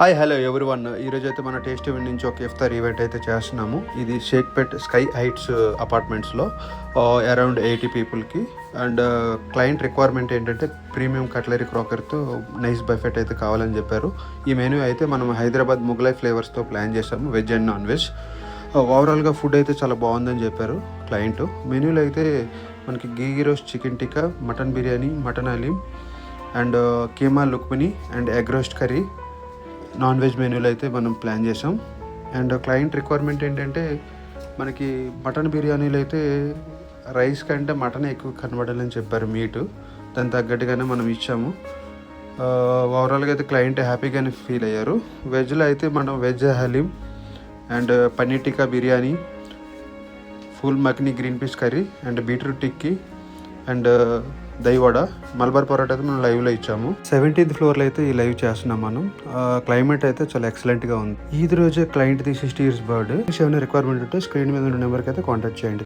Hi hello everyone. ఈరోజు అయితే మన టేస్ట్ ఈవెంట్ నుంచి ఒక ఇఫ్తార్ ఈవెంట్ అయితే చేస్తున్నాము. ఇది షేక్పేట్ స్కై హైట్స్ అపార్ట్మెంట్స్లో అరౌండ్ 80 పీపుల్కి. అండ్ క్లయింట్ రిక్వైర్మెంట్ ఏంటంటే ప్రీమియం కట్లరీ క్రాకర్తో నైస్ బఫెట్ అయితే కావాలని చెప్పారు. ఈ మెనూ అయితే మనం హైదరాబాద్ ముగలాయ్ ఫ్లేవర్స్తో ప్లాన్ చేసాము, వెజ్ అండ్ నాన్ వెజ్. ఓవరాల్గా ఫుడ్ అయితే చాలా బాగుందని చెప్పారు క్లయింట్. మెనూలో అయితే మనకి ghee roast chicken tikka, mutton biryani, mutton haleem and keema లుక్మిని and egg roast curry non veg మెనూలో అయితే మనం ప్లాన్ చేసాం. అండ్ క్లయింట్ రిక్వైర్మెంట్ ఏంటంటే మనకి మటన్ బిర్యానీలో అయితే రైస్ కంటే మటన్ ఎక్కువ కనబడాలని చెప్పారు మీటు. దాని తగ్గట్టుగానే మనం ఇచ్చాము. ఓవరాల్గా అయితే క్లయింట్ హ్యాపీగానే ఫీల్ అయ్యారు. వెజ్లో అయితే మనం వెజ్ హలీం అండ్ పన్నీర్ టిక్కా బిర్యానీ, ఫుల్ మక్ని green peas curry and beetroot tikki and dahi vada, Malabar parotta అయితే మనం లైవ్లో ఇచ్చాము. 17th ఫ్లోర్లో అయితే ఈ లైవ్ చేస్తున్నాం మనం. క్లైమేట్ అయితే చాలా ఎక్సలెంట్గా ఉంది. ఈ రోజే క్లయింట్ది 60 years బర్త్డే. ఏమైనా రిక్వైర్మెంట్ ఉంటే స్క్రీన్ మీద ఉన్న నెంబర్కి అయితే కాంటాక్ట్ చేయండి.